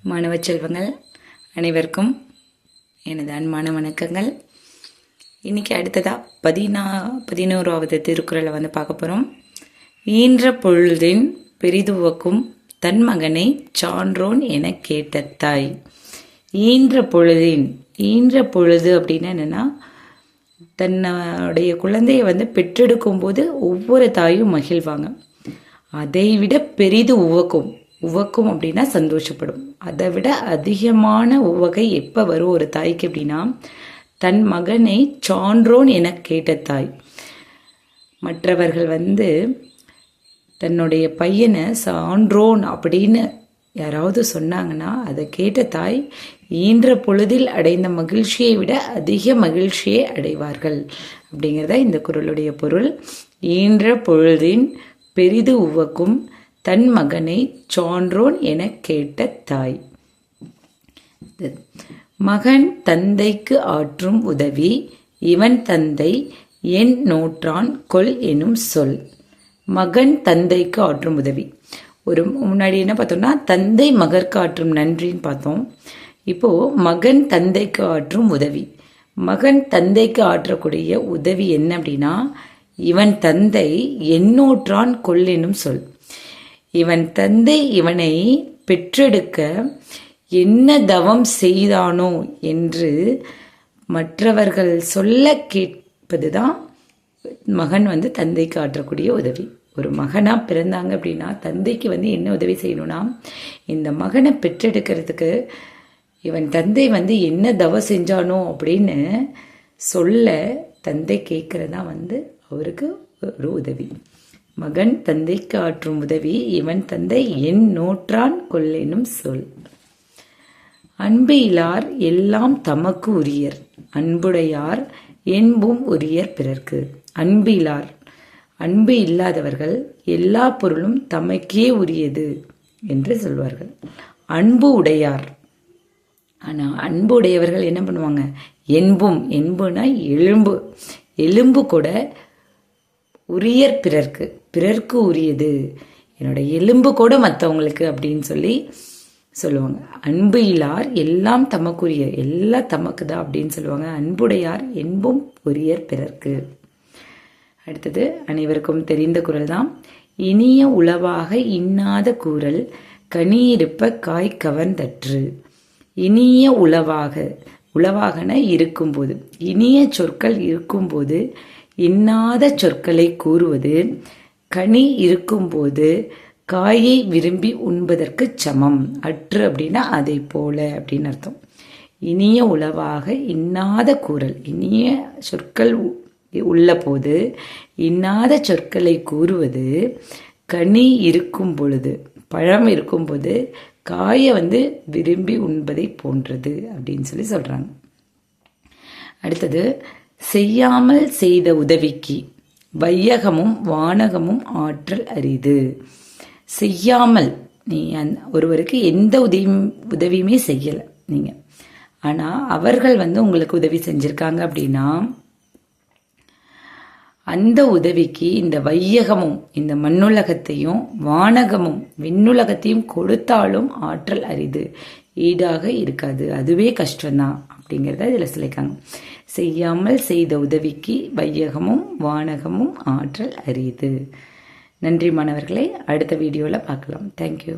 மாணவ செல்வங்கள் அனைவருக்கும் எனது அன்பான வணக்கங்கள். இன்னைக்கு அடுத்ததாக 11வது திருக்குறளை பார்க்க போகிறோம். ஈன்ற பொழுதின் பெரிதுவக்கும் தன் மகனை சான்றோன் என கேட்ட தாய். ஈன்ற பொழுது அப்படின்னா என்னென்னா, தன்னுடைய குழந்தையை பெற்றெடுக்கும் போது ஒவ்வொரு தாயும் மகிழ்வாங்க. அதை விட பெரிது உவக்கும் அப்படின்னா சந்தோஷப்படும். அதை விட அதிகமான உவகை எப்போ வரும் ஒரு தாய்க்கு அப்படின்னா, தன் மகனை சான்றோன் என கேட்ட தாய். மற்றவர்கள் தன்னுடைய பையனை சான்றோன் அப்படின்னு யாராவது சொன்னாங்கன்னா அதை கேட்ட தாய் ஈன்ற பொழுதில் அடைந்த மகிழ்ச்சியை விட அதிக மகிழ்ச்சியை அடைவார்கள் அப்படிங்கிறத இந்த குறளுடைய பொருள். ஈன்ற பொழுதின் பெரிது உவக்கும் தன் மகனை சான்றோன் என கேட்ட தாய். மகன் தந்தைக்கு ஆற்றும் உதவி இவன் தந்தை என் நோற்றான் கொல் எனும் சொல். மகன் தந்தைக்கு ஆற்றும் உதவி. முன்னாடி என்ன பார்த்தோம்னா, தந்தை மகற்கு ஆற்றும் நன்றின்னு பார்த்தோம். இப்போ மகன் தந்தைக்கு ஆற்றும் உதவி. மகன் தந்தைக்கு ஆற்றக்கூடிய உதவி என்ன அப்படின்னா, இவன் தந்தை எண்ணூற்றான் கொல் எனும் சொல். இவன் தந்தை இவனை பெற்றெடுக்க என்ன தவம் செய்தானோ என்று மற்றவர்கள் சொல்ல கேட்பதுதான் மகன் தந்தைக்கு ஆற்றக்கூடிய உதவி. ஒரு மகனா பிறந்தாங்க அப்படின்னா தந்தைக்கு என்ன உதவி செய்யணும்னா, இந்த மகனை பெற்றெடுக்கிறதுக்கு இவன் தந்தை என்ன தவம் செஞ்சானோ அப்படின்னு சொல்ல தந்தை கேட்கறதா அவருக்கு ஒரு உதவி. மகன் தந்தைக்கு ஆற்றும் உதவி இவன் தந்தை என் நோற்றான் கொல்லெனும் சொல். அன்பு இலார் எல்லாம் தமக்கு உரியர், அன்புடையார் என்பும் உரியர் பிறர்க்கு. அன்பு இலார், அன்பு இல்லாதவர்கள் எல்லா பொருளும் தமக்கே உரியது என்று சொல்வார்கள். அன்பு உடையார், ஆனால் அன்பு உடையவர்கள் என்ன பண்ணுவாங்க, என்புனா எலும்பு கூட உரியர் பிறர்க்கு, பிறர்க்கு உரியது, என்னோட எலும்பு கூட மற்றவங்களுக்கு அப்படின்னு சொல்லுவாங்க. அன்பு இலார் எல்லாம் தமக்குரிய, எல்லாம் தமக்கு தான் அப்படின்னு சொல்லுவாங்க. அன்புடையார் என்பும் உரியர் பிறர்க்கு. அடுத்தது அனைவருக்கும் தெரிந்த குறள் தான். இனிய உளவாக இன்னாத கூறல் கனியிருப்ப காய் கவர்ந்தற்று. இனிய உளவாகன இருக்கும்போது, இனிய சொற்கள் இருக்கும்போது இன்னாத சொற்களை கூறுவது கனி இருக்கும்போது காயை விரும்பி உண்பதற்கு சமம். அற்று அப்படின்னா அதை போல அப்படின்னு அர்த்தம். இனிய உளவாக இன்னாத கூறல், இனிய சொற்கள் உள்ள போது இன்னாத சொற்களை கூறுவது கனி இருக்கும் பொழுது, பழம் இருக்கும்போது காயை விரும்பி உண்பதை போன்றது அப்படின்னு சொல்றாங்க. அடுத்தது, செய்யாமல் செய்த உதவிக்கு வையகமும் வானகமும் ஆற்றல் அரிது. செய்யாமல், நீ ஒருவருக்கு எந்த உதவியுமே செய்யலை நீங்க, ஆனா அவர்கள் உங்களுக்கு உதவி செஞ்சிருக்காங்க அப்படின்னா அந்த உதவிக்கு இந்த வையகமும் இந்த மண்ணுலகத்தையும் வானகமும் விண்ணுலகத்தையும் கொடுத்தாலும் ஆற்றல் அரிது, ஈடாக இருக்காது, அதுவே கஷ்டம்தான் அப்படிங்கிறத இதுல சொல்லியிருக்காங்க. செய்யாமல் செய்த உதவிக்கு வையகமும் வானகமும் ஆற்றல் அரிது. நன்றி மாணவர்களே, அடுத்த வீடியோவில் பார்க்கலாம். தேங்க்யூ.